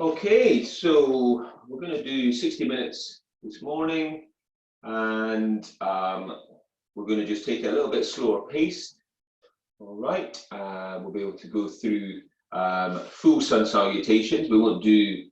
Okay, so we're going to do 60 minutes this morning, and we're going to just take it a little bit slower pace. All right, we'll be able to go through full sun salutations. We won't do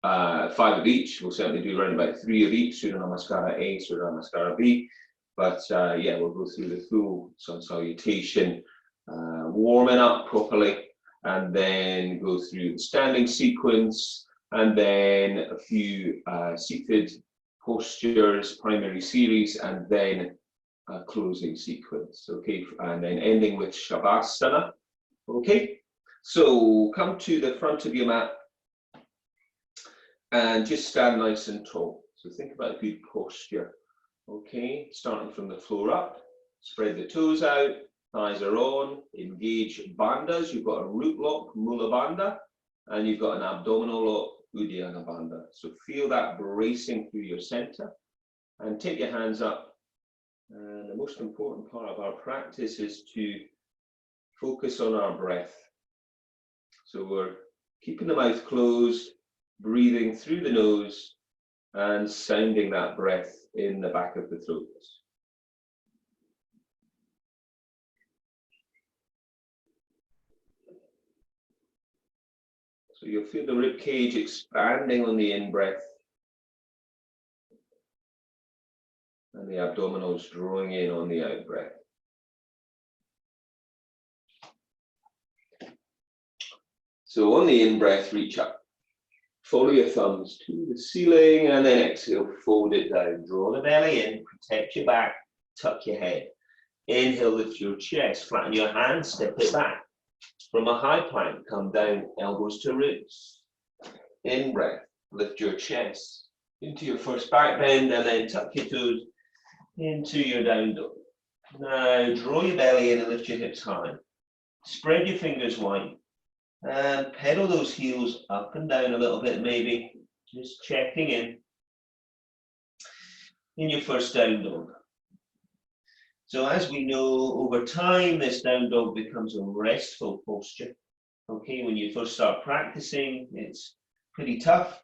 5 of each. We'll certainly do around about 3 of each, Surya Namaskara A, Surya Namaskara B. But yeah, we'll go through the full sun salutation, warming up properly, and then go through the standing sequence, and then a few seated postures, primary series, and then a closing sequence, okay, and then ending with Shavasana, okay? So come to the front of your mat and just stand nice and tall. So think about a good posture, okay? Starting from the floor up, spread the toes out, thighs are on, engage bandhas. You've got a root lock, Mula Bandha, and you've got an abdominal lock, Uddiyana Bandha. So feel that bracing through your center, and take your hands up. And the most important part of our practice is to focus on our breath. So we're keeping the mouth closed, breathing through the nose, and sounding that breath in the back of the throat. So you'll feel the rib cage expanding on the in-breath, and the abdominals drawing in on the out-breath. So on the in-breath, reach up. Follow your thumbs to the ceiling, and then exhale, fold it down. Draw the belly in, protect your back, tuck your head. Inhale, lift your chest, flatten your hands, step it back. From a high plank, come down, elbows to ribs. In-breath, lift your chest into your first back bend, and then tuck your toes into your down dog. Now draw your belly in and lift your hips high. Spread your fingers wide and pedal those heels up and down a little bit, maybe just checking in your first down dog. So as we know, over time this down dog becomes a restful posture. Okay, when you first start practicing, it's pretty tough.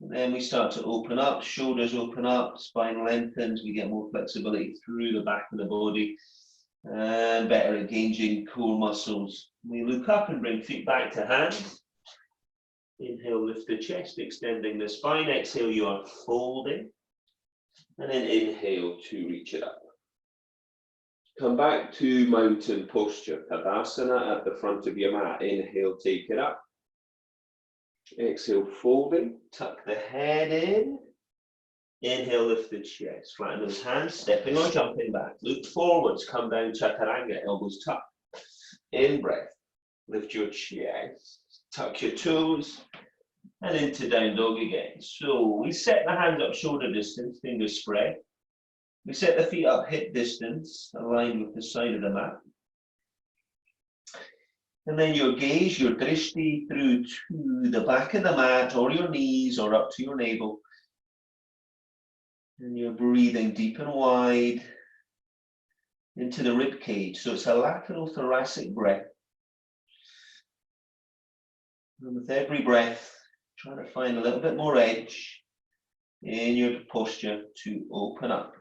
And then we start to open up, shoulders open up, spine lengthens, we get more flexibility through the back of the body, and better engaging core muscles. We look up and bring feet back to hands. Inhale, lift the chest, extending the spine. Exhale, you are folding. And then inhale to reach it up. Come back to mountain posture, Tadasana at the front of your mat. Inhale, take it up. Exhale, folding, tuck the head in. Inhale, lift the chest, flatten those hands, stepping or jumping back. Look forwards, come down, chaturanga, elbows tucked. In breath, lift your chest, tuck your toes, and into down dog again. So we set the hands up shoulder distance, fingers spread. We set the feet up hip distance, aligned with the side of the mat. And then your gaze, your drishti, through to the back of the mat or your knees or up to your navel. And you're breathing deep and wide into the rib cage. So it's a lateral thoracic breath. And with every breath, try to find a little bit more edge in your posture to open up.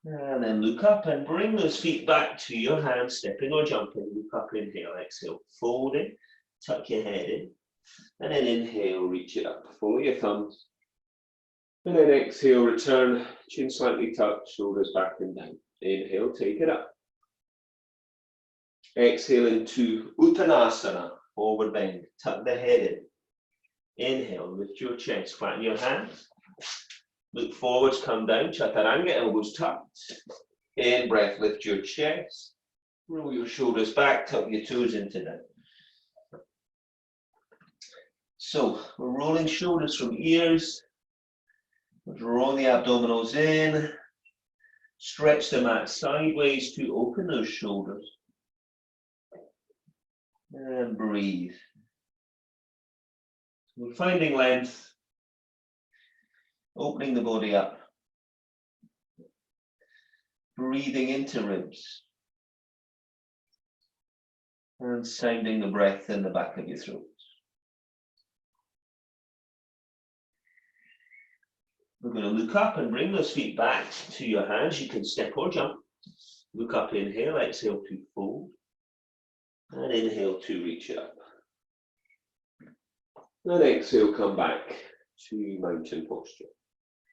And then look up and bring those feet back to your hands, stepping or jumping. Look up, inhale, exhale, folding, tuck your head in. And then inhale, reach it up. Follow your thumbs. And then exhale, return, chin slightly tucked, shoulders back and down. Inhale, take it up. Exhale into Uttanasana, forward bend, tuck the head in. Inhale, lift your chest, flatten your hands. Look forwards, come down, chaturanga, elbows tucked. In breath, lift your chest. Roll your shoulders back, tuck your toes into down. So we're rolling shoulders from ears. Draw the abdominals in. Stretch the mat sideways to open those shoulders. And breathe. We're finding length. Opening the body up. Breathing into ribs. And sounding the breath in the back of your throat. We're going to look up and bring those feet back to your hands. You can step or jump. Look up, inhale, exhale to fold. And inhale to reach it up. And exhale, come back to mountain posture.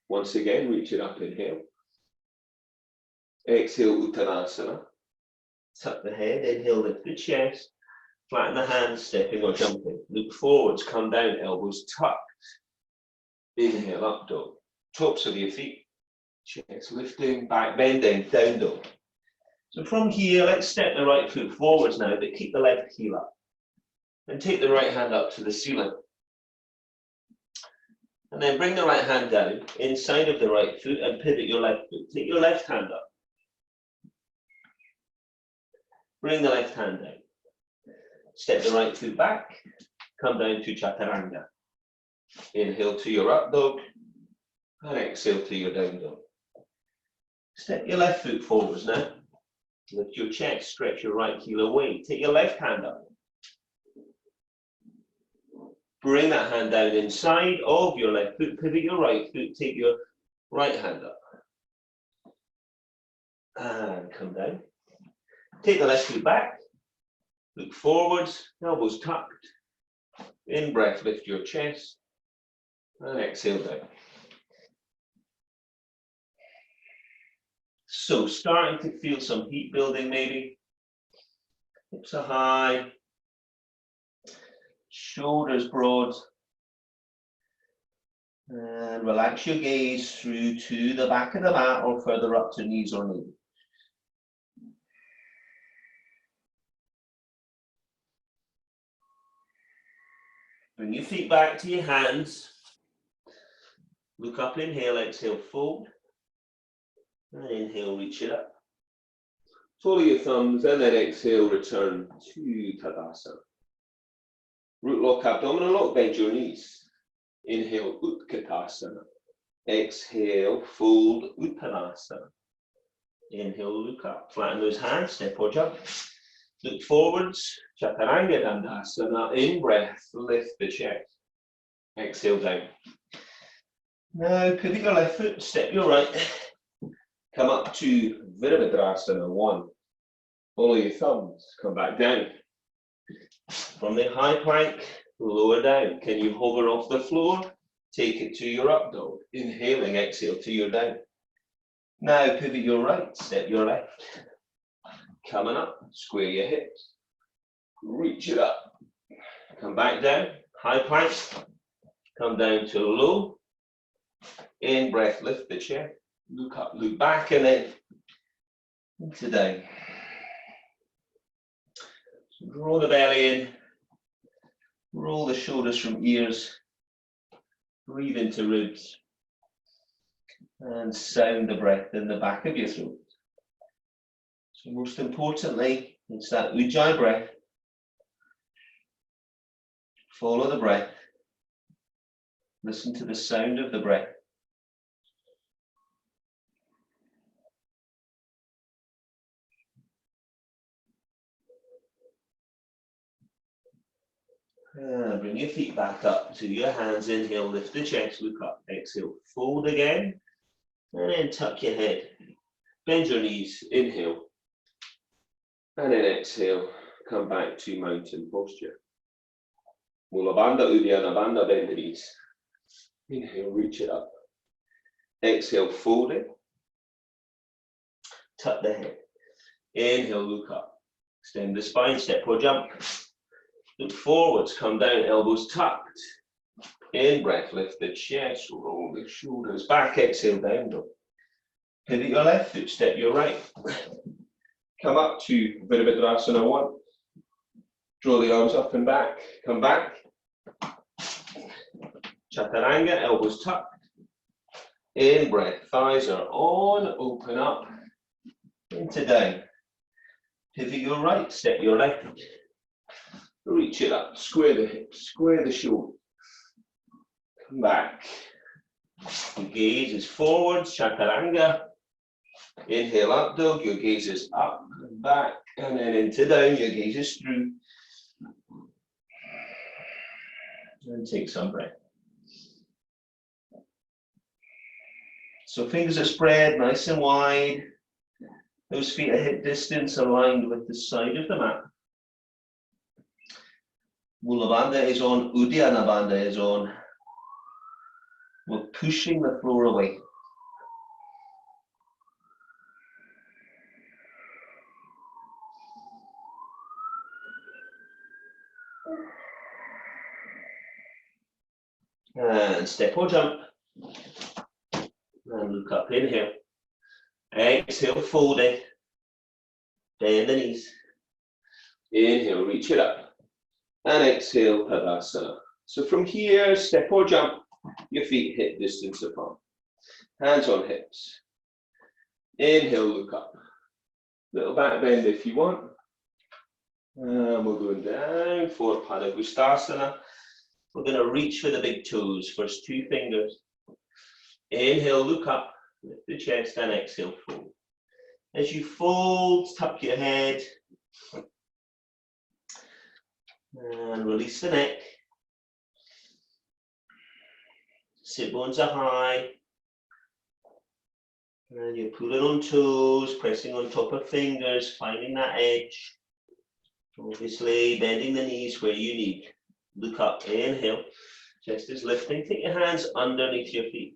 Once again, reach it up, inhale. Exhale, Uttanasana. Tuck the head, inhale, lift the chest. Flatten the hands, stepping or jumping. Look forwards, come down, elbows tucked. Inhale, up dog. Tops of your feet. Chest lifting, back bending, down dog. So from here, let's step the right foot forwards now, but keep the left heel up. And take the right hand up to the ceiling. And then bring the right hand down, inside of the right foot, and pivot your left foot. Take your left hand up. Bring the left hand down. Step the right foot back, come down to Chaturanga. Inhale to your up dog, and exhale to your down dog. Step your left foot forwards now. Lift your chest, stretch your right heel away. Take your left hand up. Bring that hand down inside of your left foot, pivot your right foot, take your right hand up. And come down. Take the left foot back. Look forwards, elbows tucked. In breath, lift your chest. And exhale down. So starting to feel some heat building maybe. Hips are high. Shoulders broad. And relax your gaze through to the back of the mat or further up to knees or knees. Bring your feet back to your hands. Look up, inhale, exhale, fold. And inhale, reach it up. Follow your thumbs and then exhale, return to Tadasana. Root lock, abdominal lock, bend your knees. Inhale, Utkatasana. Exhale, fold, Uttanasana. Inhale, look up, flatten those hands, step or jump. Look forwards, Chaturanga Dandasana. In breath, lift the chest. Exhale down. Now pivot your left foot, step your right. Come up to Virabhadrasana 1. Follow your thumbs, come back down. From the high plank, lower down. Can you hover off the floor? Take it to your up dog. Inhaling, exhale to your down. Now pivot your right, step your left. Coming up, square your hips. Reach it up. Come back down, high plank. Come down to low. In breath, lift the chest. Look up, look back, and then into down. So draw the belly in. Roll the shoulders from ears. Breathe into ribs. And sound the breath in the back of your throat. So most importantly, it's that Ujjayi breath. Follow the breath. Listen to the sound of the breath. Bring your feet back up to your hands. Inhale, lift the chest, look up. Exhale, fold again. And then tuck your head. Bend your knees. Inhale. And then exhale, come back to mountain posture. Mula Bandha, Uddiyana Bandha, bend the knees. Inhale, reach it up. Exhale, fold it. Tuck the head. Inhale, look up. Extend the spine, step or jump. Look forwards, come down, elbows tucked. In breath, lift the chest, roll the shoulders back, exhale, down dog. Pivot your left foot, step your right. Come up to Virabhadrasana 1. Draw the arms up and back, come back. Chaturanga, elbows tucked. In breath, thighs are on, open up, into down. Pivot your right, step your left. Reach it up, square the hips, square the shoulders. Come back. Your gaze is forwards, Chaturanga. Inhale up dog, your gaze is up and back, and then into down, your gaze is through. And take some breath. So fingers are spread nice and wide. Those feet at hip distance aligned with the side of the mat. Mula Bandha is on, Uddiyana Bandha is on. We're pushing the floor away. And step or jump. And look up, inhale. Exhale, fold it. Bend the knees. Inhale, reach it up. And exhale, Tadasana. So from here, step or jump, your feet hip distance apart. Hands on hips. Inhale, look up. Little back bend if you want. And we're going down for Padangusthasana. We're going to reach for the big toes, first two fingers. Inhale, look up, lift the chest, and exhale, fold. As you fold, tuck your head. And release the neck. Sit bones are high. And you're pulling on toes, pressing on top of fingers, finding that edge. Obviously, bending the knees where you need. Look up, inhale. Chest is lifting. Take your hands underneath your feet.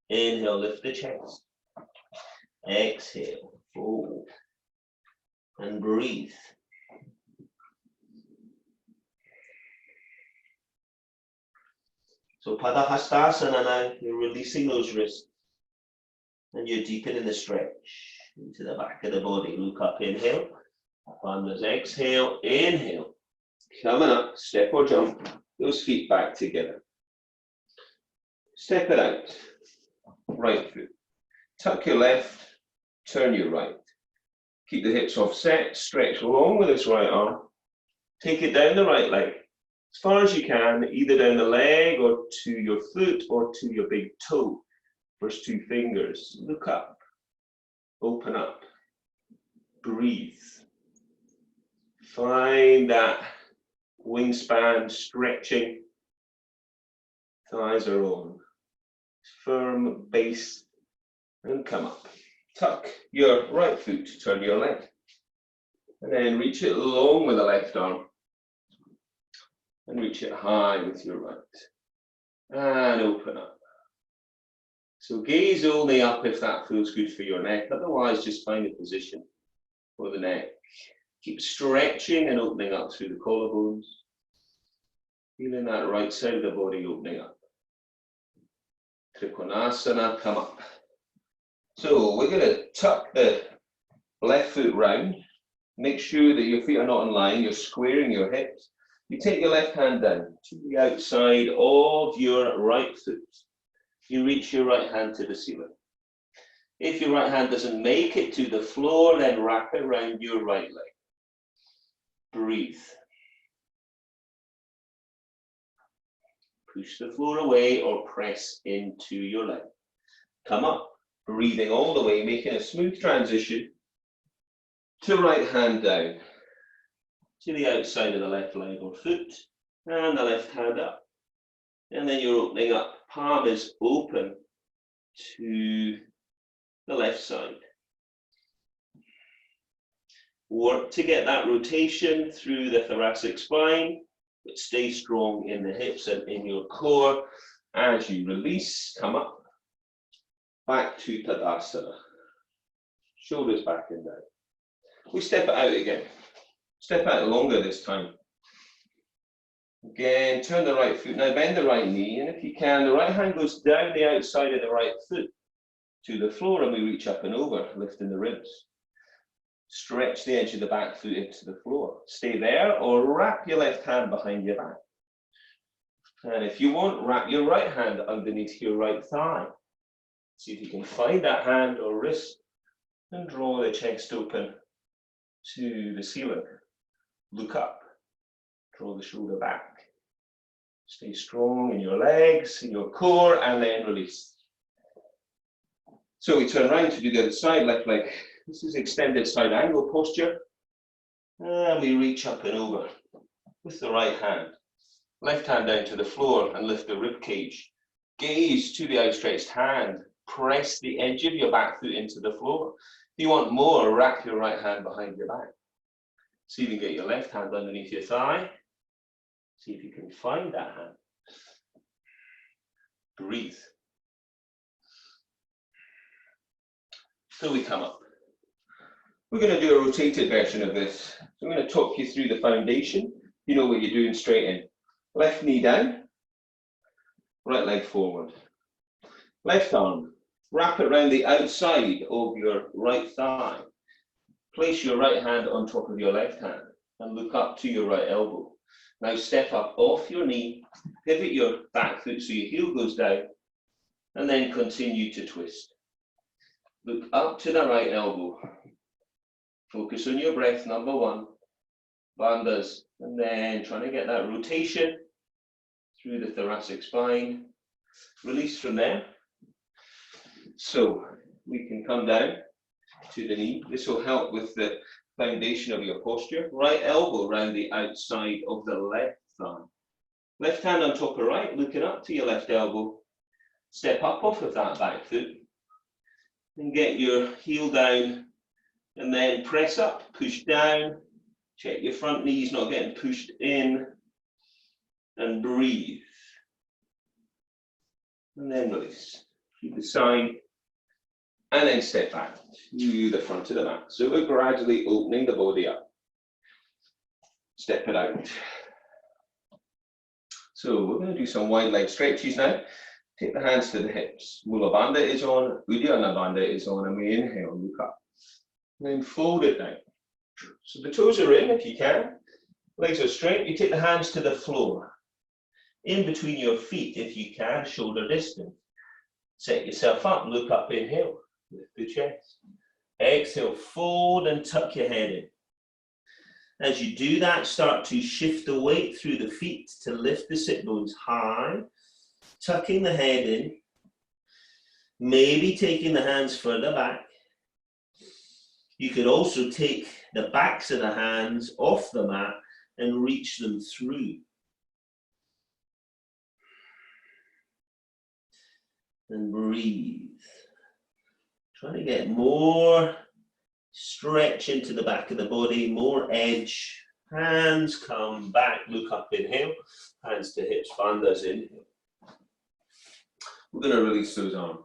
Inhale, lift the chest. Exhale, fold. And breathe. So Padahastasana now, you're releasing those wrists. And you're deepening the stretch into the back of the body. Look up, inhale. Bandhas, exhale, inhale. Coming up, step or jump. Those feet back together. Step it out. Right foot. Tuck your left, turn your right. Keep the hips offset, stretch long with this right arm. Take it down the right leg. As far as you can, either down the leg or to your foot or to your big toe. First two fingers. Look up. Open up. Breathe. Find that wingspan stretching. Thighs are on. Firm base. And come up. Tuck your right foot, turn your leg. And then reach it long with the left arm. And reach it high with your right. And open up. So gaze only up if that feels good for your neck. Otherwise, just find a position for the neck. Keep stretching and opening up through the collarbones. Feeling that right side of the body opening up. Trikonasana, come up. So we're going to tuck the left foot round. Make sure that your feet are not in line. You're squaring your hips. You take your left hand down to the outside of your right foot. You reach your right hand to the ceiling. If your right hand doesn't make it to the floor, then wrap it around your right leg. Breathe. Push the floor away or press into your leg. Come up, breathing all the way, making a smooth transition to right hand down to the outside of the left leg or foot, and the left hand up. And then you're opening up, palm is open to the left side. Work to get that rotation through the thoracic spine, but stay strong in the hips and in your core. As you release, come up, back to Tadasana. Shoulders back and down. We step it out again. Step out longer this time. Again, turn the right foot. Now bend the right knee, and if you can, the right hand goes down the outside of the right foot to the floor, and we reach up and over, lifting the ribs. Stretch the edge of the back foot into the floor. Stay there, or wrap your left hand behind your back. And if you want, wrap your right hand underneath your right thigh. See if you can find that hand or wrist, and draw the chest open to the ceiling. Look up. Draw the shoulder back. Stay strong in your legs, in your core, and then release. So we turn around to do the other side, left leg. This is extended side angle posture. And we reach up and over with the right hand. Left hand down to the floor and lift the rib cage. Gaze to the outstretched hand. press the edge of your back foot into the floor. If you want more, wrap your right hand behind your back. See if you can get your left hand underneath your thigh. See if you can find that hand. Breathe. Till we come up. We're going to do a rotated version of this. So I'm going to talk you through the foundation. You know what you're doing straight in. Left knee down, right leg forward. Left arm, wrap it around the outside of your right thigh. Place your right hand on top of your left hand and look up to your right elbow. Now step up off your knee, pivot your back foot so your heel goes down, and then continue to twist. Look up to the right elbow. Focus on your breath, number one. Bandhas, and then trying to get that rotation through the thoracic spine. Release from there. So we can come down to the knee. This will help with the foundation of your posture. Right elbow around the outside of the left thigh. Left hand on top of right, looking up to your left elbow. Step up off of that back foot and get your heel down and then press up, push down. Check your front knees not getting pushed in and breathe. And then release. Keep the side and then step back to the front of the mat. So we're gradually opening the body up. Step it out. So we're going to do some wide leg stretches now. Take the hands to the hips. Mula Bandha is on, Uddiyana Bandha is on, and we inhale, look up. And then fold it down. So the toes are in if you can. Legs are straight. You take the hands to the floor. In between your feet if you can, shoulder distance. Set yourself up, look up, inhale. Lift the chest. Exhale, fold and tuck your head in. As you do that, start to shift the weight through the feet to lift the sit bones high. Tucking the head in. Maybe taking the hands further back. You could also take the backs of the hands off the mat and reach them through. And breathe. Trying to get more stretch into the back of the body, more edge. Hands come back, look up, inhale. Hands to hips, bandhas, inhale. We're going to release those arms.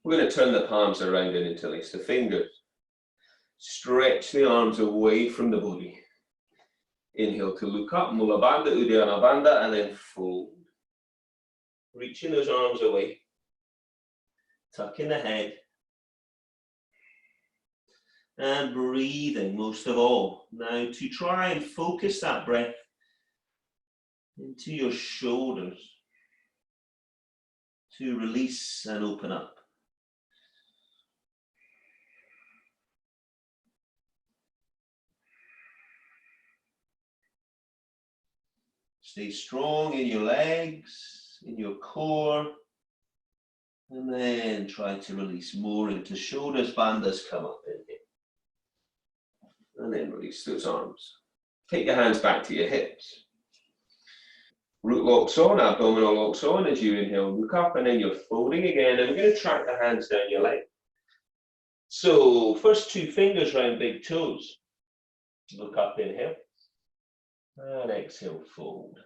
We're going to turn the palms around and interlace the fingers. Stretch the arms away from the body. Inhale to look up, Mula Bandha, Uddiyana Bandha, and then fold. Reaching those arms away. Tucking the head. And breathing most of all. Now to try and focus that breath into your shoulders. To release and open up. Stay strong in your legs, in your core, and then try to release more into shoulders, bandhas come up in here. And then release those arms. Take your hands back to your hips. Root locks on, abdominal locks on as you inhale, look up, and then you're folding again, and we're going to track the hands down your leg. So first two fingers round big toes. Look up, inhale. And exhale, fold.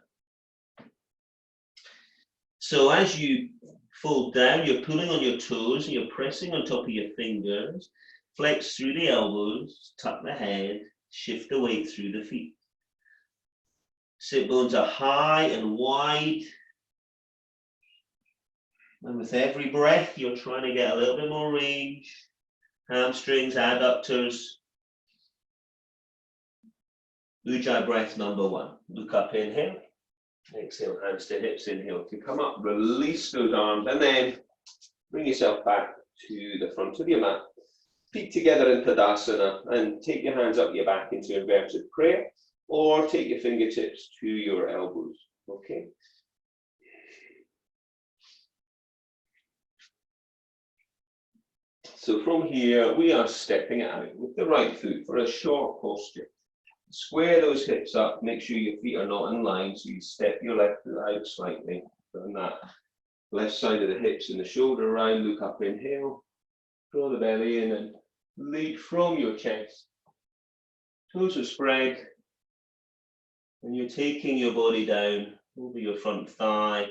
So as you fold down, you're pulling on your toes and you're pressing on top of your fingers. Flex through the elbows, tuck the head, shift the weight through the feet. Sit bones are high and wide. And with every breath, you're trying to get a little bit more range. Hamstrings, adductors. Ujjayi breath number one. Look up, inhale. Exhale, hands to hips, inhale to come up. Release those arms and then bring yourself back to the front of your mat. Feet together in Tadasana and take your hands up your back into inverted prayer or take your fingertips to your elbows. Okay. So from here, we are stepping out with the right foot for a short posture. Square those hips up, make sure your feet are not in line, so you step your left foot out slightly, and that Left side of the hips and the shoulder around, look up, inhale. Draw the belly in and lead from your chest. Toes are spread. And you're taking your body down over your front thigh.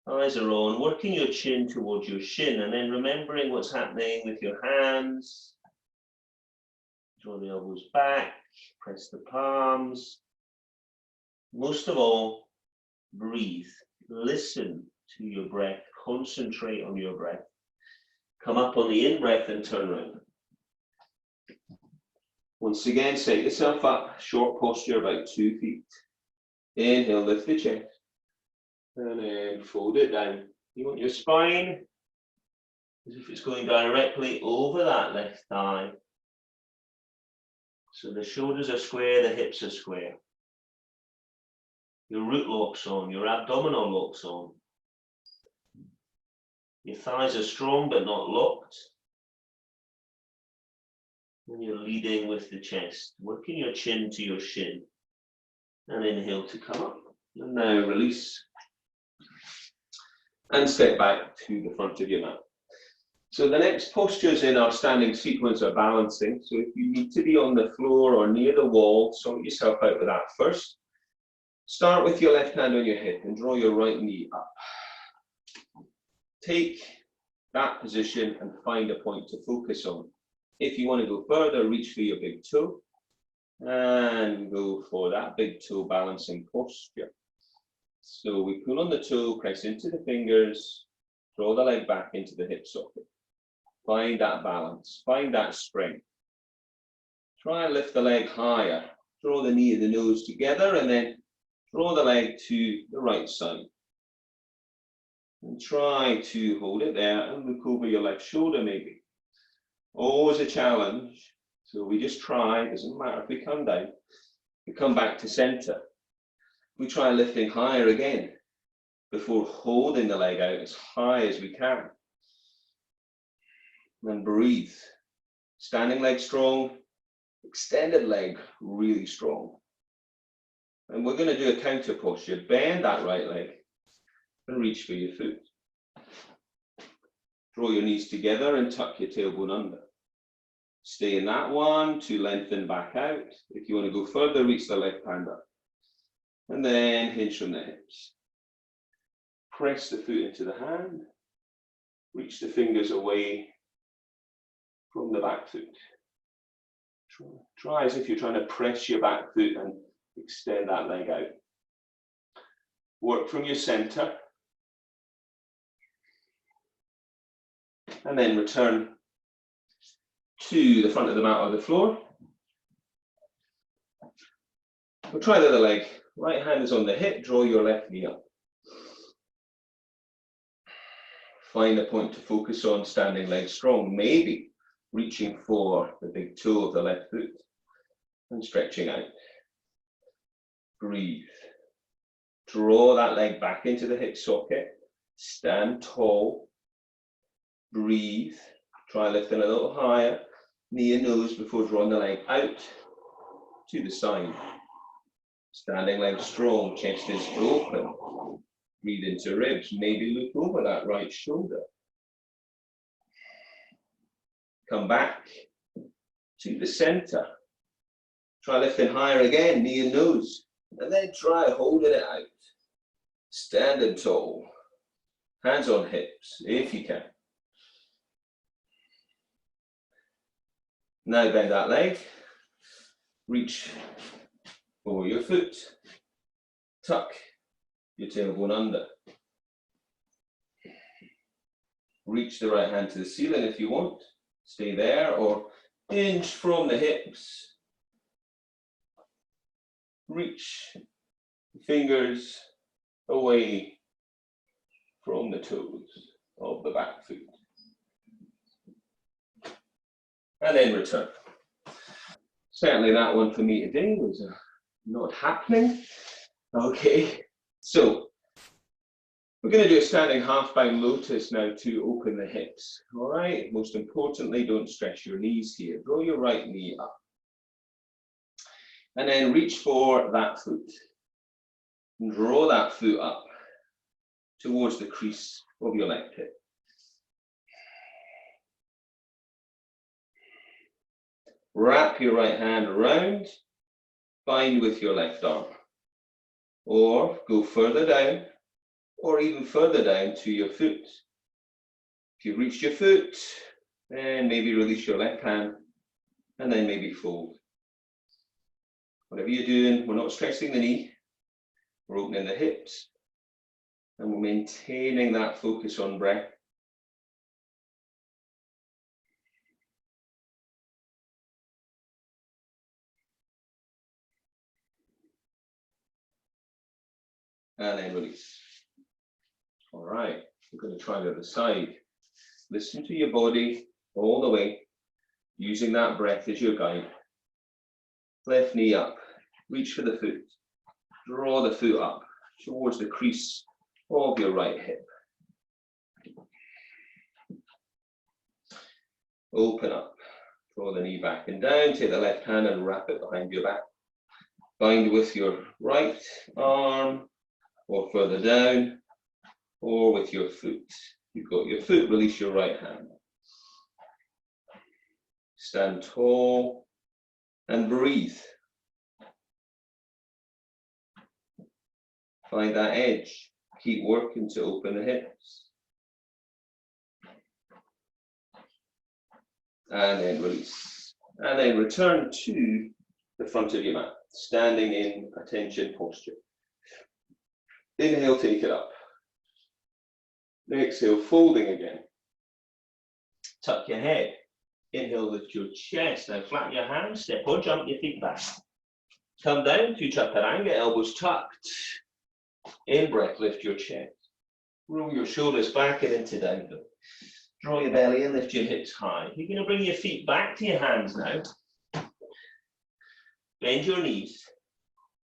Eyes are on, working your chin towards your shin, and then remembering what's happening with your hands. Draw the elbows back, press the palms. Most of all, breathe. Listen to your breath. Concentrate on your breath. Come up on the in-breath and turn around. Once again, set yourself up, short posture, about 2 feet. Inhale, lift the chest. And then fold it down. You want your spine as if it's going directly over that left thigh. So the shoulders are square, the hips are square. Your root locks on, your abdominal locks on. Your thighs are strong but not locked. And you're leading with the chest, working your chin to your shin. And inhale to come up. And now release. And step back to the front of your mat. So the next postures in our standing sequence are balancing. So if you need to be on the floor or near the wall, sort yourself out with that first. Start with your left hand on your hip and draw your right knee up. Take that position and find a point to focus on. If you want to go further, reach for your big toe and go for that big toe balancing posture. So we pull on the toe, press into the fingers, draw the leg back into the hip socket. Find that balance, find that strength. Try and lift the leg higher. Draw the knee and the nose together and then draw the leg to the right side. And try to hold it there and look over your left shoulder maybe. Always a challenge. So we just try, it doesn't matter if we come down. We come back to center. We try lifting higher again before holding the leg out as high as we can. And breathe. Standing leg strong, extended leg really strong. And we're going to do a counter posture. Bend that right leg and reach for your foot. Draw your knees together and tuck your tailbone under. Stay in that one to lengthen back out. If you want to go further, reach the left hand up. And then hinge from the hips. Press the foot into the hand. Reach the fingers away from the back foot. Try as if you're trying to press your back foot and extend that leg out. Work from your center. And then return to the front of the mat or the floor. We'll try the other leg. Right hand is on the hip, draw your left knee up. Find a point to focus on, standing leg strong, maybe reaching for the big toe of the left foot and stretching out. Breathe. Draw that leg back into the hip socket. Stand tall. Breathe. Try lifting a little higher. Knee and nose before drawing the leg out to the side. Standing leg strong, chest is open. Breathe into ribs. Maybe look over that right shoulder. Come back to the center. Try lifting higher again, knee and nose. And then try holding it out. Standing tall. Hands on hips, if you can. Now bend that leg. Reach for your foot. Tuck your tailbone under. Reach the right hand to the ceiling if you want. Stay there or hinge from the hips. Reach the fingers away from the toes of the back foot. And then return. Certainly that one for me today was not happening. Okay, so we're going to do a standing half bound lotus now to open the hips. All right, most importantly, don't stress your knees here. Draw your right knee up. And then reach for that foot. Draw that foot up towards the crease of your left hip. Wrap your right hand around, bind with your left arm, or go further down, or even further down to your foot. If you've reached your foot, then maybe release your left hand, and then maybe fold. Whatever you're doing, we're not stressing the knee, we're opening the hips, and we're maintaining that focus on breath. And then release. All right, we're going to try the other side. Listen to your body all the way, using that breath as your guide. Left knee up, reach for the foot. Draw the foot up towards the crease of your right hip. Open up, draw the knee back and down, take the left hand and wrap it behind your back. Bind with your right arm, or further down, or with your foot. You've got your foot, release your right hand. Stand tall and breathe. Find that edge. Keep working to open the hips. And then release. And then return to the front of your mat, standing in attention posture. Inhale, take it up. Exhale, folding again. Tuck your head. Inhale, lift your chest. Now flatten your hands, step or jump your feet back. Come down to chaturanga, elbows tucked. In breath, lift your chest. Roll your shoulders back and into down dog. Draw your belly and lift your hips high. You're going to bring your feet back to your hands now. Bend your knees.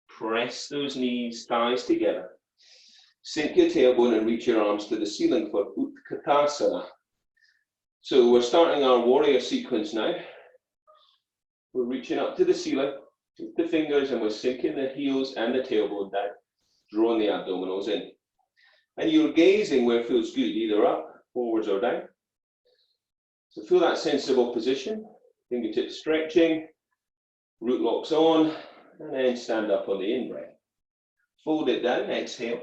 Press those knees, thighs together. Sink your tailbone and reach your arms to the ceiling for Utkatasana. So we're starting our warrior sequence now. We're reaching up to the ceiling with the fingers and we're sinking the heels and the tailbone down, drawing the abdominals in. And you're gazing where it feels good, either up, forwards or down. So feel that sensible position, fingertips stretching, root locks on, and then stand up on the in-breath. Fold it down, exhale.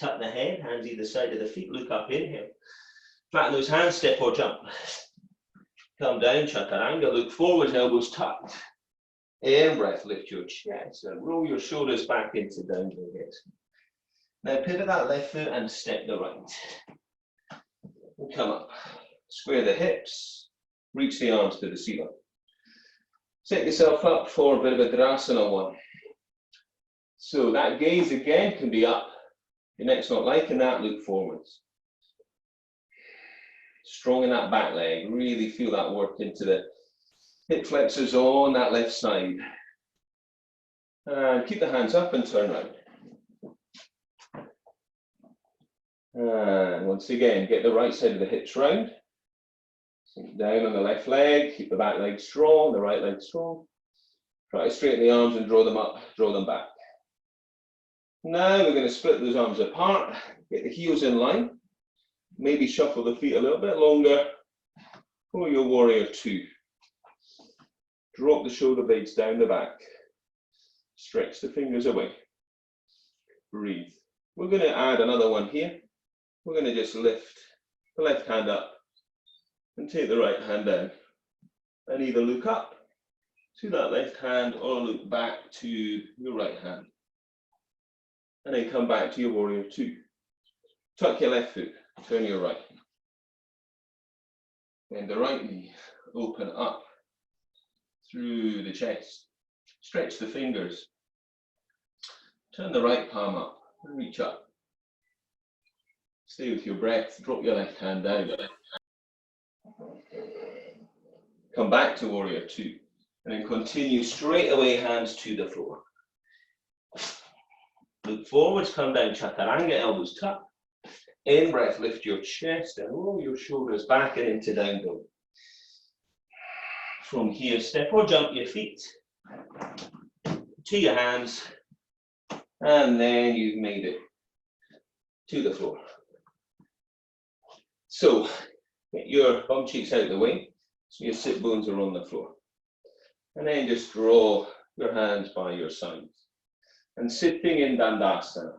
Tuck the head, hands either side of the feet, look up, inhale. Flatten those hands, step or jump. Come down, chaturanga, look forward, elbows tucked. In breath, lift your chest and roll your shoulders back into down dog. Now pivot that left foot and step the right. And come up, square the hips, reach the arms to the ceiling. Set yourself up for a bit of a Dhrasana one. So that gaze again can be up. Your neck's not liking that, look forwards. Strong in that back leg, really feel that work into the hip flexors on that left side. And keep the hands up and turn around. And once again, get the right side of the hips round. Sink down on the left leg, keep the back leg strong, the right leg strong. Try to straighten the arms and draw them up, draw them back. Now we're going to split those arms apart, get the heels in line, maybe shuffle the feet a little bit longer for your warrior two. Drop the shoulder blades down the back, stretch the fingers away, breathe. We're going to add another one here. We're going to just lift the left hand up and take the right hand down and either look up to that left hand or look back to your right hand. And then come back to your warrior two. Tuck your left foot, turn your right. Bend the right knee, open up through the chest. Stretch the fingers. Turn the right palm up and reach up. Stay with your breath, drop your left hand down. Come back to warrior two. And then continue straight away, hands to the floor. Look forwards, come down, chaturanga, elbows tucked. In breath, lift your chest and roll your shoulders back and into down dog. From here, step or jump your feet to your hands, and then you've made it to the floor. So get your bum cheeks out of the way, so your sit bones are on the floor. And then just draw your hands by your sides. And sitting in Dandasana.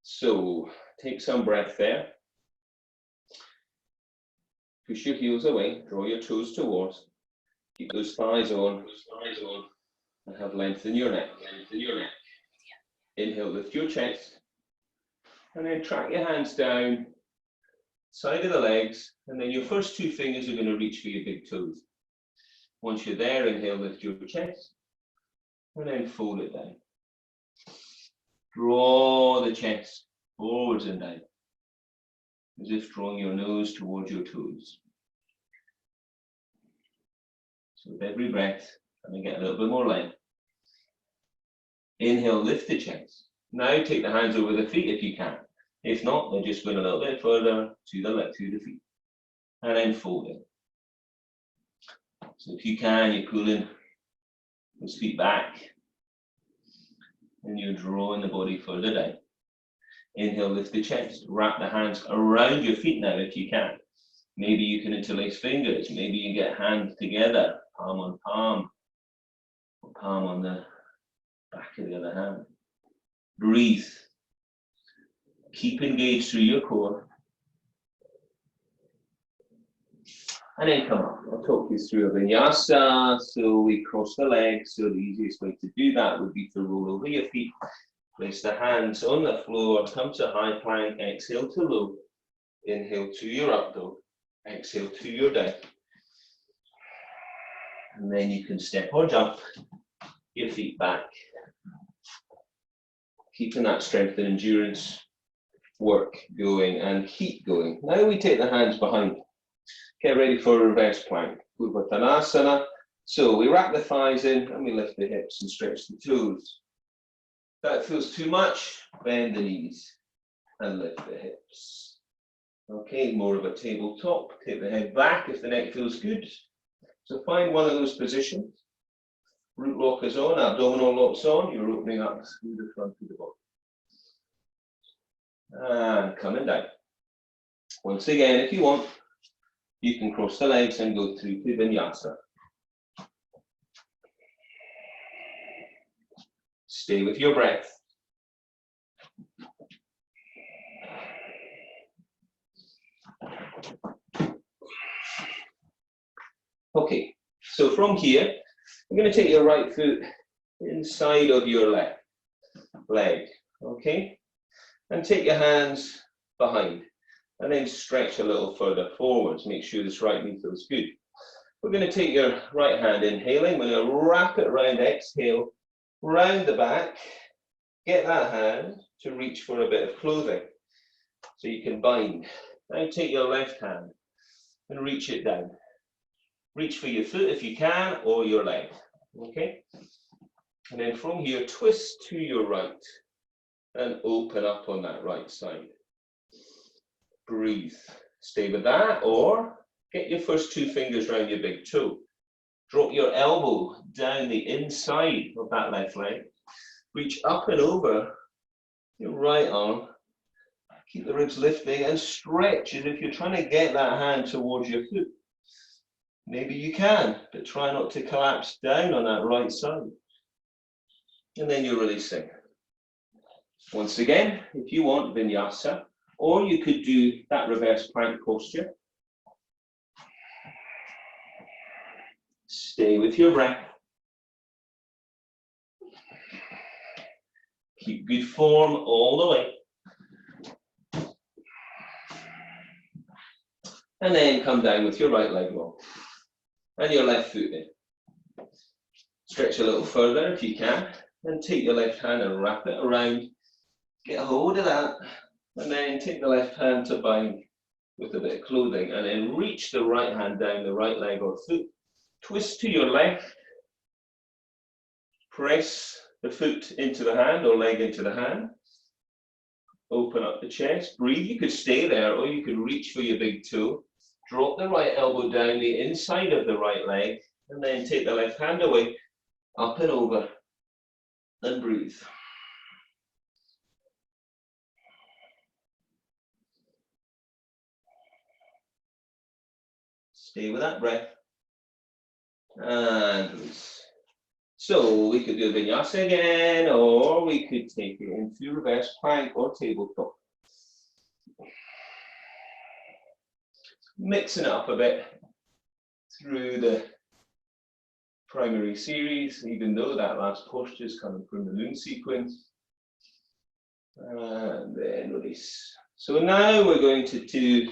So take some breath there. Push your heels away, draw your toes towards. Keep those thighs on, and have length in your neck. Inhale, lift your chest. And then track your hands down, side of the legs, and then your first two fingers are going to reach for your big toes. Once you're there, inhale, lift your chest, and then fold it down. Draw the chest forwards and down, as if drawing your nose towards your toes. So with every breath, I'm going to get a little bit more length. Inhale, lift the chest. Now take the hands over the feet if you can. If not, they're just going a little bit further to the left, to the feet. And then fold it. So if you can, you're pulling those feet back. And you're drawing the body further down. Inhale, lift the chest. Wrap the hands around your feet now if you can. Maybe you can interlace fingers. Maybe you get hands together, palm on palm, or palm on the back of the other hand. Breathe. Keep engaged through your core. And then come up. I'll talk you through a vinyasa. So we cross the legs. So the easiest way to do that would be to roll over your feet. Place the hands on the floor. Come to high plank. Exhale to low. Inhale to your up dog. Exhale to your down. And then you can step or jump your feet back. Keeping that strength and endurance work going and keep going. Now we take the hands behind. Get ready for a reverse plank. Uttanasana. So we wrap the thighs in and we lift the hips and stretch the toes. If that feels too much, bend the knees and lift the hips. Okay, more of a tabletop. Take the head back if the neck feels good. So find one of those positions. Root lock is on, abdominal lock's on. You're opening up through the front of the body. And coming down. Once again, if you want, you can cross the legs and go through to vinyasa. Stay with your breath. Okay, so from here, you're going to take your right foot inside of your left leg, okay? And take your hands behind and then stretch a little further forwards. Make sure this right knee feels good. We're going to take your right hand, inhaling. We're going to wrap it around, exhale, round the back. Get that hand to reach for a bit of clothing so you can bind. Now take your left hand and reach it down. Reach for your foot if you can, or your leg, okay? And then from here, twist to your right and open up on that right side. Breathe. Stay with that, or get your first two fingers around your big toe. Drop your elbow down the inside of that left leg. Reach up and over your right arm. Keep the ribs lifting and stretch as if you're trying to get that hand towards your foot. Maybe you can, but try not to collapse down on that right side. And then you're releasing. Once again, if you want, vinyasa, or you could do that reverse plank posture. Stay with your breath. Keep good form all the way. And then come down with your right leg long. And your left foot in. Stretch a little further if you can. And take your left hand and wrap it around. Get a hold of that. And then take the left hand to bind with a bit of clothing. And then reach the right hand down the right leg or foot. Twist to your left. Press the foot into the hand or leg into the hand. Open up the chest. Breathe. You could stay there or you could reach for your big toe. Drop the right elbow down the inside of the right leg. And then take the left hand away. Up and over. And breathe. Stay with that breath. And release. So we could do a vinyasa again, or we could take it into reverse plank or tabletop. Mixing it up a bit through the primary series, even though that last posture is coming from the moon sequence. And then release. So now we're going to do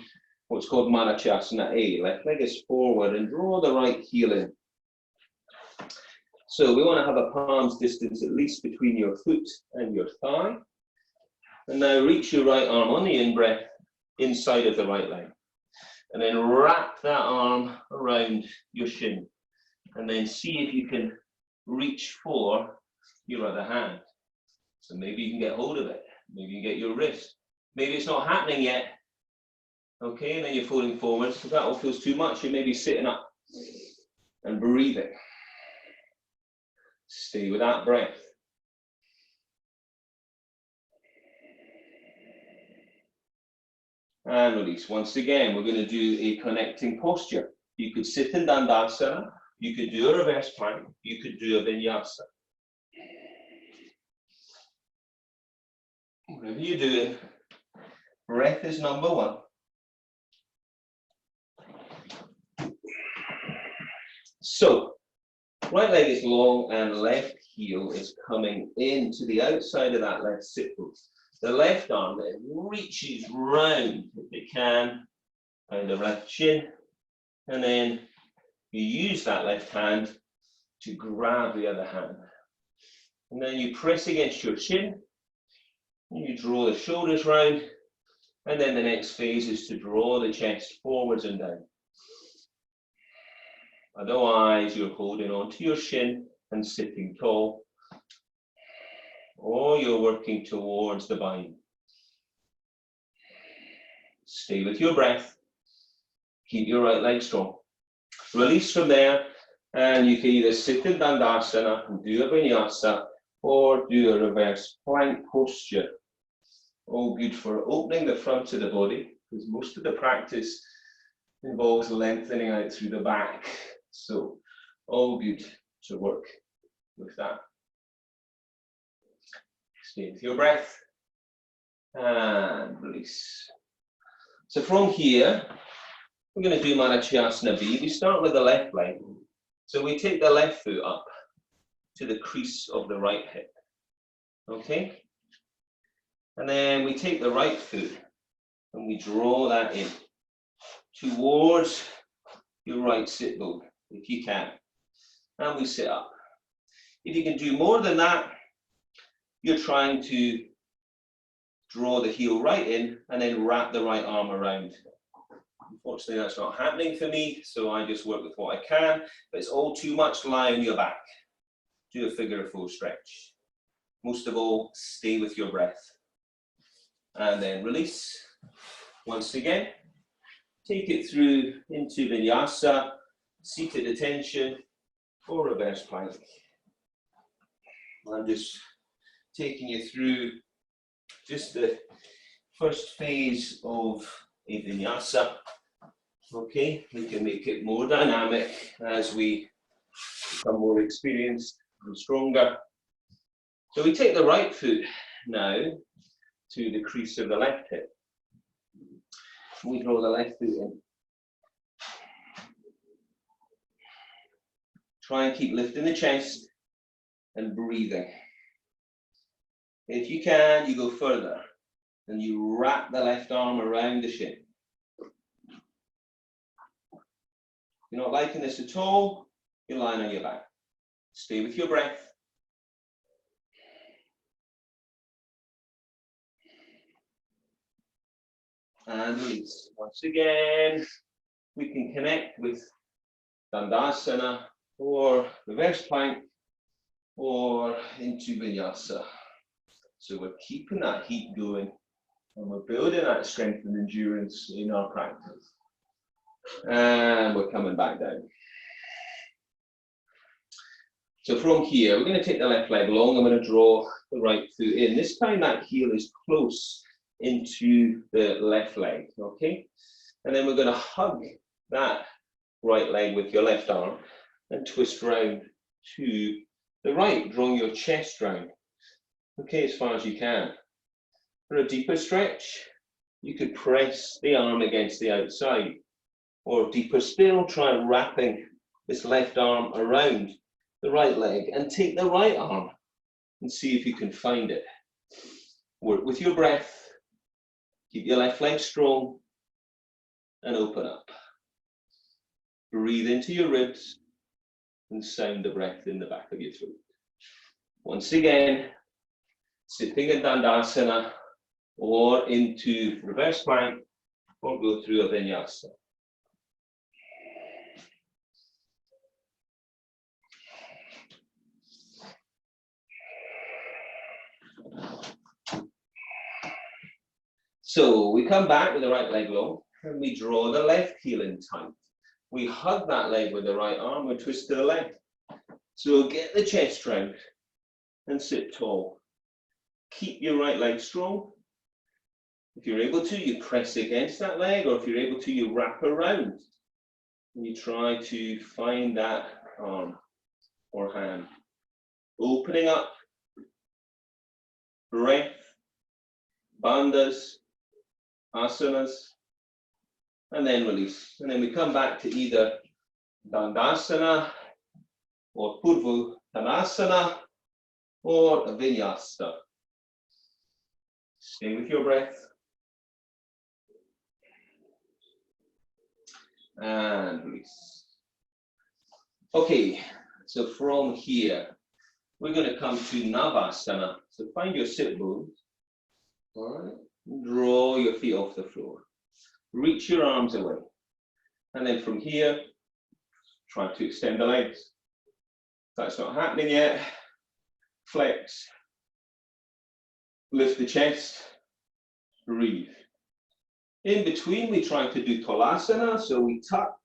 what's called Manachasana A. Left leg is forward and draw the right heel in. So we want to have a palm's distance at least between your foot and your thigh. And now reach your right arm on the in-breath inside of the right leg. And then wrap that arm around your shin. And then see if you can reach for your other hand. So maybe you can get hold of it. Maybe you can get your wrist. Maybe it's not happening yet. Okay, and then you're falling forward. If that all feels too much, you may be sitting up and breathing. Stay with that breath. And release. Once again, we're going to do a connecting posture. You could sit in Dandasana, you could do a reverse plank, you could do a vinyasa. Whatever you're doing, breath is number one. So, right leg is long and left heel is coming into the outside of that left sit bone. The left arm then reaches round, if it can, around the left shin, and then you use that left hand to grab the other hand. And then you press against your shin, and you draw the shoulders round, and then the next phase is to draw the chest forwards and down. Otherwise, you're holding on to your shin and sitting tall, or you're working towards the bind. Stay with your breath. Keep your right leg strong. Release from there, and you can either sit in Dandasana and do a vinyasa, or do a reverse plank posture. All good for opening the front of the body, because most of the practice involves lengthening out through the back. So, all good to work with that. Stay with your breath and release. So from here, we're going to do Manachasana B. We start with the left leg. So we take the left foot up to the crease of the right hip. Okay? And then we take the right foot and we draw that in towards your right sit bone, if you can. And we sit up. If you can do more than that, you're trying to draw the heel right in and then wrap the right arm around. Unfortunately, that's not happening for me, so I just work with what I can, but it's all too much to lie on your back. Do a figure of four stretch. Most of all, stay with your breath. And then release. Once again, take it through into vinyasa, seated attention, or reverse plank. I'm just taking you through just the first phase of a vinyasa. Okay, we can make it more dynamic as we become more experienced and stronger. So we take the right foot now to the crease of the left hip. We draw the left foot in. Try and keep lifting the chest and breathing. If you can, you go further and you wrap the left arm around the shin. If you're not liking this at all, you're lying on your back. Stay with your breath. And release. Once again, we can connect with Dandasana or reverse plank or into vinyasa. So we're keeping that heat going and we're building that strength and endurance in our practice. And we're coming back down. So from here, we're going to take the left leg long. I'm going to draw the right foot in. This time that heel is close into the left leg, okay? And then we're going to hug that right leg with your left arm and twist round to the right, drawing your chest round. Okay, as far as you can. For a deeper stretch, you could press the arm against the outside, or deeper still, try wrapping this left arm around the right leg and take the right arm and see if you can find it. Work with your breath, keep your left leg strong and open up. Breathe into your ribs and sound the breath in the back of your throat. Once again, sitting in Dandasana or into reverse plank or go through a vinyasa. So we come back with the right leg low and we draw the left heel in tight. We hug that leg with the right arm and twist to the left. So get the chest round and sit tall. Keep your right leg strong. If you're able to, you press against that leg, or if you're able to, you wrap around. And you try to find that arm or hand. Opening up, breath, bandhas, asanas, and then release. And then we come back to either Dandasana or Purva Tanasana or a Vinyasa. Stay with your breath. And release. Okay, so from here, we're going to come to Navasana. So find your sit bones. All right. Draw your feet off the floor. Reach your arms away. And then from here, try to extend the legs. If that's not happening yet, flex. Lift the chest. Breathe. In between, we try to do Tolasana, so we tuck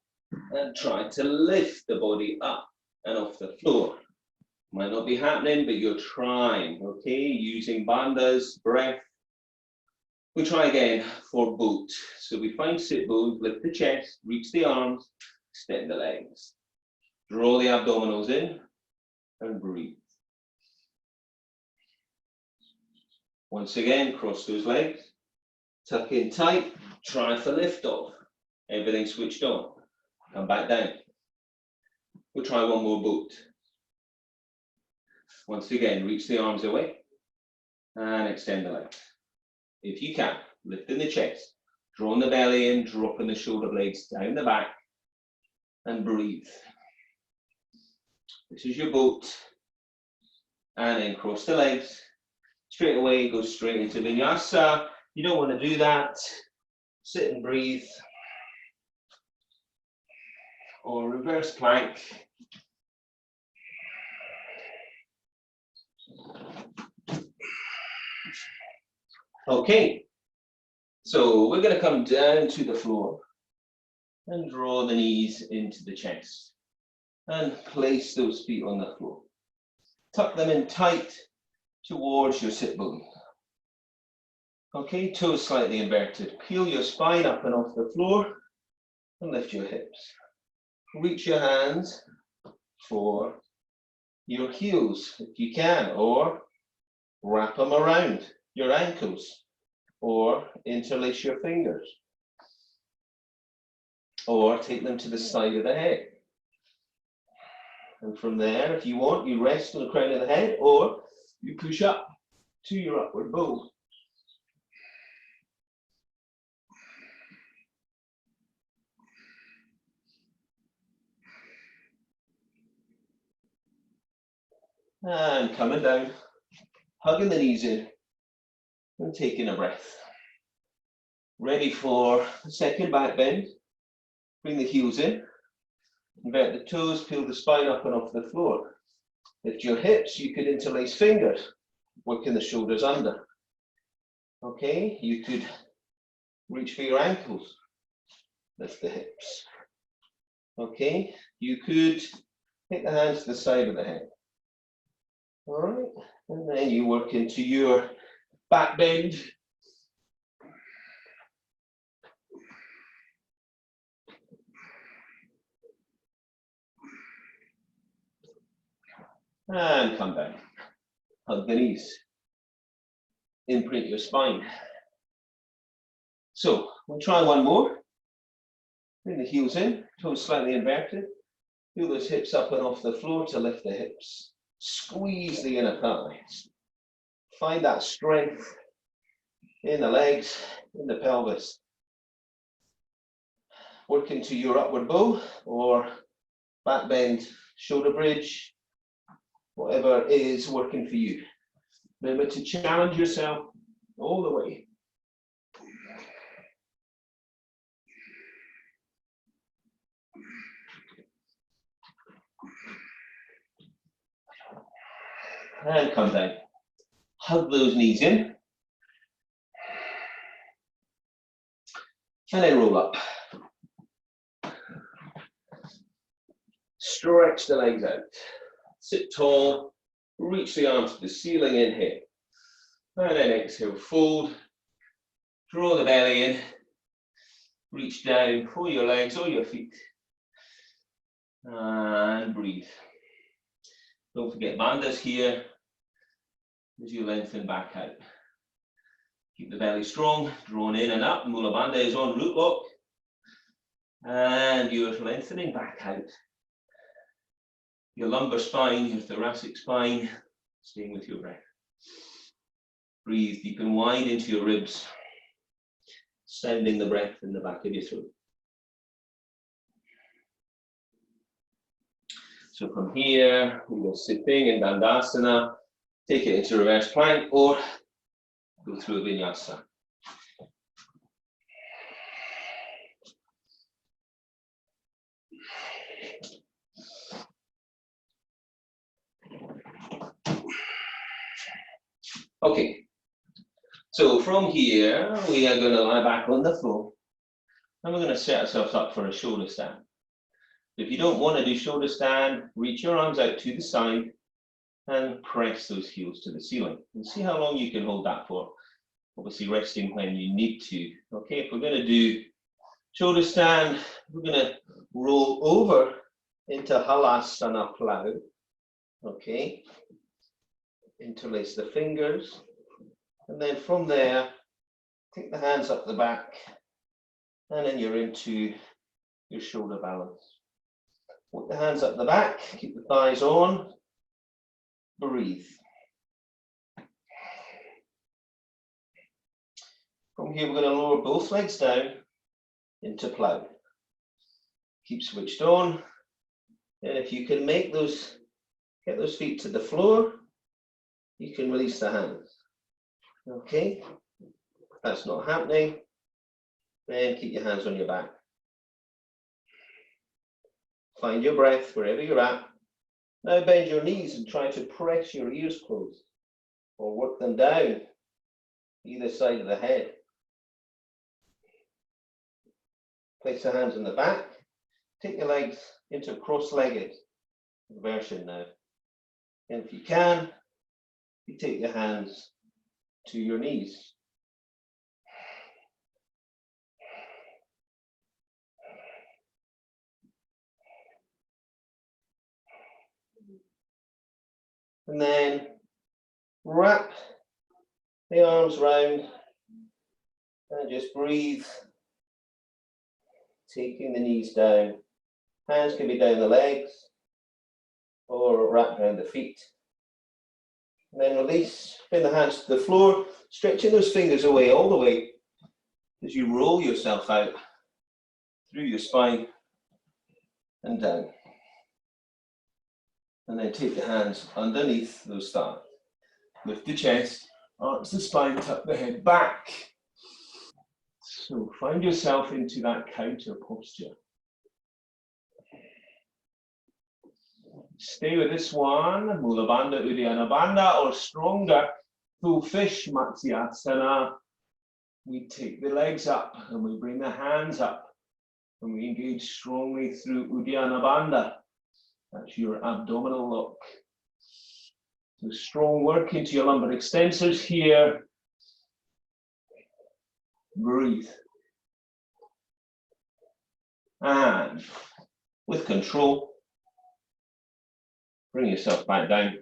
and try to lift the body up and off the floor. Might not be happening, but you're trying, okay? Using bandhas, breath. We try again for boat. So we find sit bones, lift the chest, reach the arms, extend the legs. Draw the abdominals in and breathe. Once again, cross those legs. Tuck in tight, try for lift off. Everything switched on. Come back down. We'll try one more boat. Once again, reach the arms away and extend the legs. If you can, lifting the chest, drawing the belly in, dropping the shoulder blades down the back and breathe. This is your boat. And then cross the legs. Straight away, go straight into Vinyasa. You don't want to do that. Sit and breathe. Or reverse plank. Okay, so we're going to come down to the floor and draw the knees into the chest and place those feet on the floor. Tuck them in tight towards your sit bone. Okay, toes slightly inverted. Peel your spine up and off the floor and lift your hips. Reach your hands for your heels if you can, or wrap them around your ankles, or interlace your fingers, or take them to the side of the head. And from there, if you want, you rest on the crown of the head, or you push up to your upward bow. And coming down, hugging the knees in, and taking a breath. Ready for the second back bend. Bring the heels in, invert the toes, peel the spine up and off the floor. Lift your hips, you could interlace fingers, working the shoulders under. Okay, you could reach for your ankles, lift the hips. Okay, you could take the hands to the side of the head. All right, and then you work into your back bend. And come down. Hug the knees. Imprint your spine. So we'll try one more. Bring the heels in, toes slightly inverted. Feel those hips up and off the floor to lift the hips. Squeeze the inner thighs. Find that strength in the legs, in the pelvis. Work into your upward bow or back bend, shoulder bridge, whatever is working for you. Remember to challenge yourself all the way. And come down. Hug those knees in. And then roll up. Stretch the legs out. Sit tall. Reach the arms to the ceiling, inhale. And then exhale, fold. Draw the belly in. Reach down, pull your legs or your feet. And breathe. Don't forget bandhas here as you lengthen back out. Keep the belly strong, drawn in and up. Mula Bandha is on root lock. And you're lengthening back out. Your lumbar spine, your thoracic spine, staying with your breath. Breathe deep and wide into your ribs, sending the breath in the back of your throat. So from here, we go sitting in Dandasana, take it into reverse plank or go through a vinyasa. Okay, so from here, we are going to lie back on the floor and we're going to set ourselves up for a shoulder stand. If you don't want to do shoulder stand, reach your arms out to the side and press those heels to the ceiling. And see how long you can hold that for. Obviously resting when you need to. Okay, if we're going to do shoulder stand, we're going to roll over into Halasana plow. Okay, interlace the fingers. And then from there, take the hands up the back. And then you're into your shoulder balance. Put the hands up the back, keep the thighs on, breathe. From here, we're going to lower both legs down into plow. Keep switched on. And if you can make those, get those feet to the floor, you can release the hands. Okay, if that's not happening, then keep your hands on your back. Find your breath wherever you're at. Now bend your knees and try to press your ears closed or work them down either side of the head. Place the hands on the back. Take your legs into cross-legged version now. And if you can, you take your hands to your knees. And then wrap the arms round and just breathe, taking the knees down. Hands can be down the legs or wrapped around the feet. And then release, bring the hands to the floor, stretching those fingers away all the way as you roll yourself out through your spine and down. And then take the hands underneath those thighs. Lift the chest, arch the spine, tuck the head back. So find yourself into that counter posture. Stay with this one, Mula Bandha, Uddiyana Bandha, or stronger, full fish, Matsyasana. We take the legs up and we bring the hands up and we engage strongly through Uddiyana Bandha. That's your abdominal lock. So strong work into your lumbar extensors here. Breathe. And with control, Bring yourself back down.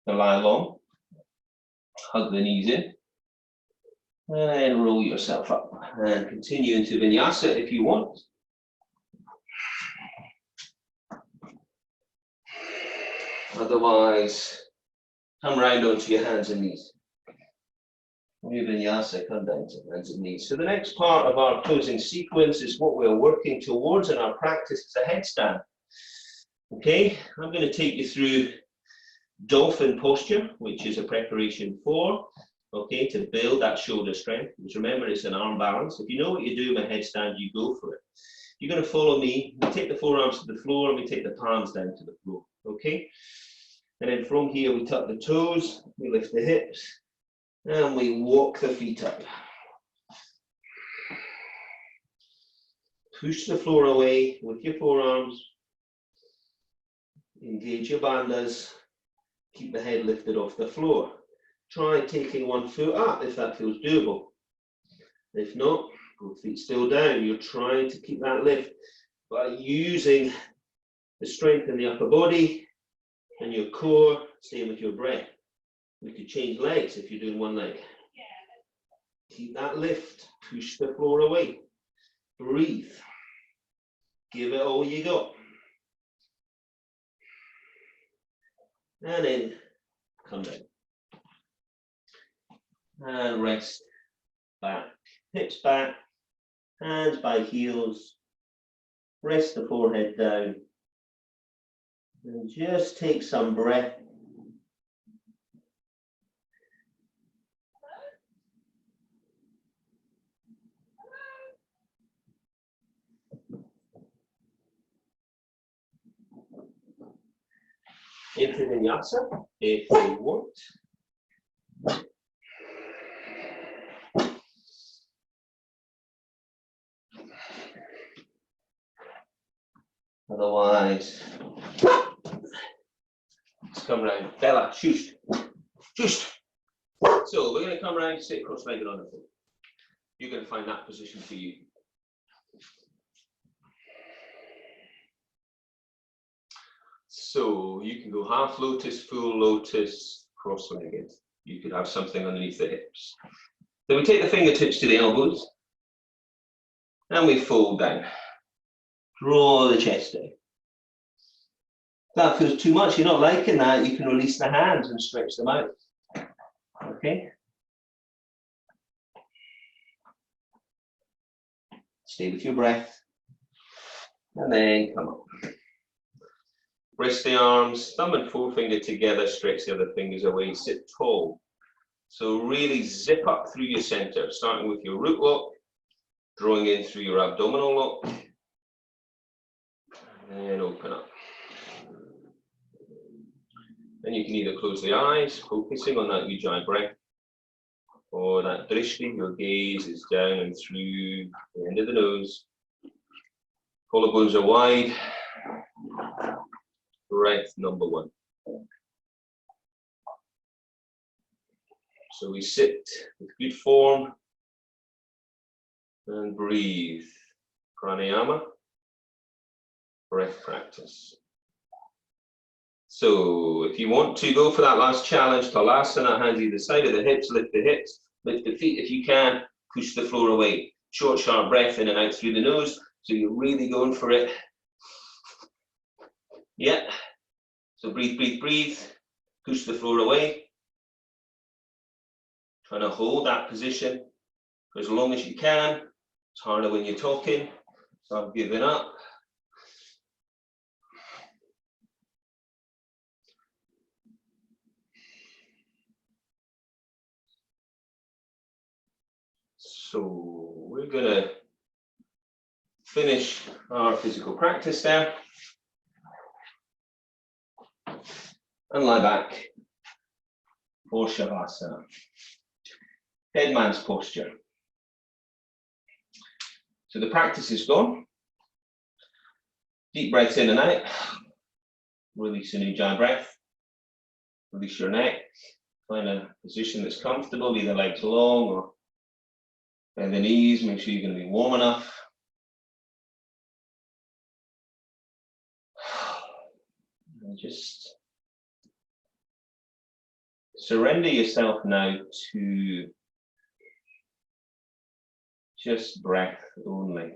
To lie long. Hug the knees in. And then roll yourself up. And continue into vinyasa if you want. Otherwise, come round onto your hands and knees. New vinyasa, come down to hands and knees. So the next part of our closing sequence is what we're working towards in our practice. It's a headstand. Okay, I'm going to take you through dolphin posture, which is a preparation for, okay, to build that shoulder strength. Because remember, it's an arm balance. If you know what you do in a headstand, you go for it. You're going to follow me. We take the forearms to the floor and we take the palms down to the floor. Okay, and then from here we tuck the toes, we lift the hips, and we walk the feet up. Push the floor away with your forearms. Engage your bandhas. Keep the head lifted off the floor. Try taking one foot up if that feels doable. If not, both feet still down. You're trying to keep that lift by using the strength in the upper body and your core, staying with your breath. We could change legs if you're doing one leg. Keep that lift, push the floor away. Breathe. Give it all you got. And then come down. And rest back. Hips back, hands by heels. Rest the forehead down. And just take some breath. Into vinyasa if you want. Otherwise, let's come round. Bella, shush. Shush. So we're going to come around, sit cross-legged on the floor. You're going to find that position for you. So you can go half lotus, full lotus, cross-legged. You could have something underneath the hips. Then we take the fingertips to the elbows and we fold down. Draw the chest down. If that feels too much, you're not liking that, you can release the hands and stretch them out. Okay? Stay with your breath. And then come up. Rest the arms, thumb and forefinger together, stretch the other fingers away, sit tall. So really zip up through your center, starting with your root lock, drawing in through your abdominal lock, and open up. Then you can either close the eyes, focusing on that Ujjayi breath, or that drishti, your gaze is down and through the end of the nose. Collarbones are wide. Breath number one. So we sit with good form and breathe. Pranayama, breath practice. So if you want to go for that last challenge, Talasana, hands either side of the hips, lift the feet if you can, push the floor away. Short, sharp breath in and out through the nose, so you're really going for it. Yeah, so breathe, breathe, breathe, push the floor away. Trying to hold that position for as long as you can. It's harder when you're talking, so I'm giving up. So we're gonna finish our physical practice there. And lie back for Shavasana. Headman's posture. So the practice is gone. Deep breaths in and out. Release an Ujjayi breath. Release your neck. Find a position that's comfortable, leave the legs long or bend the knees. Make sure you're going to be warm enough. And Just surrender yourself now to just breath only.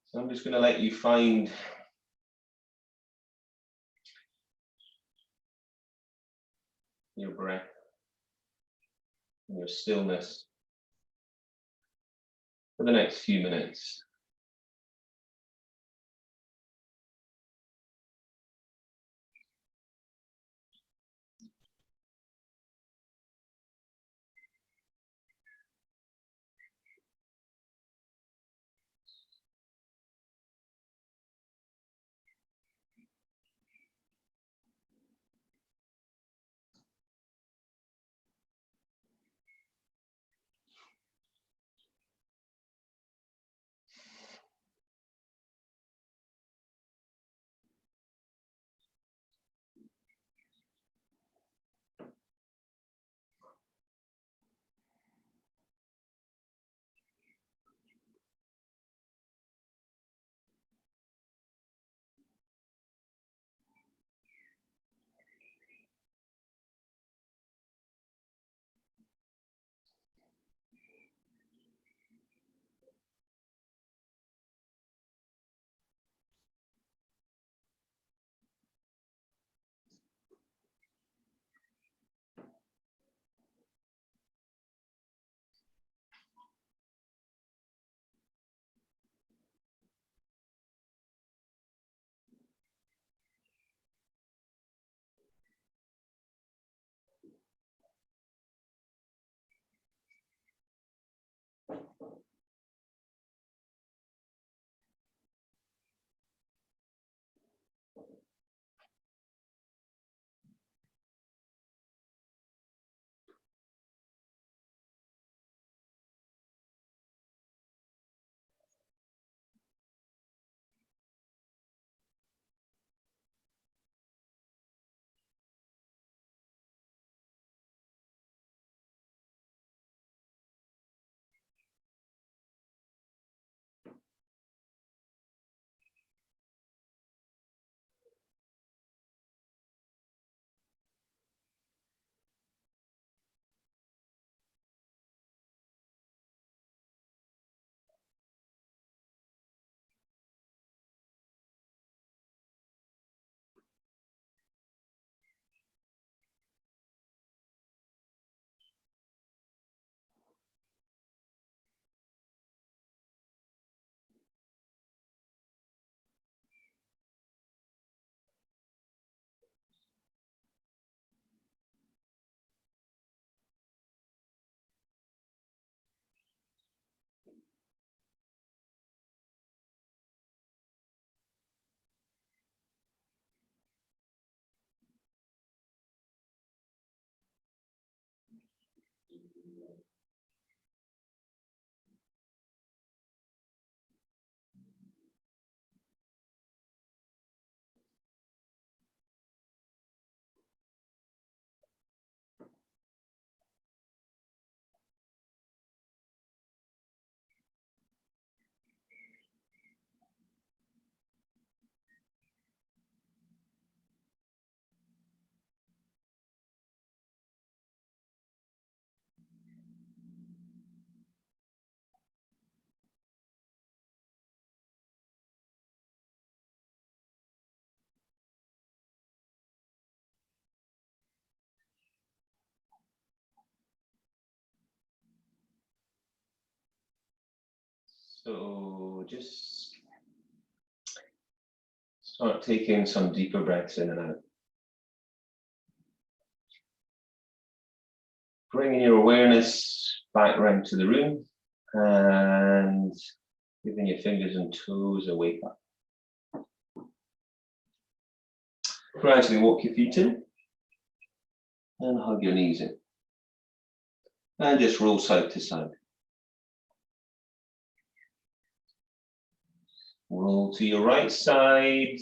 So I'm just going to let you find your breath and your stillness for the next few minutes. So just start taking some deeper breaths in and out. Bringing your awareness back round to the room and giving your fingers and toes a wake up. Gradually walk your feet in and hug your knees in. And just roll side to side. Roll to your right side.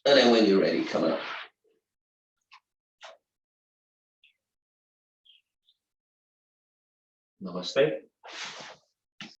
And then when you're ready, come up. Namaste.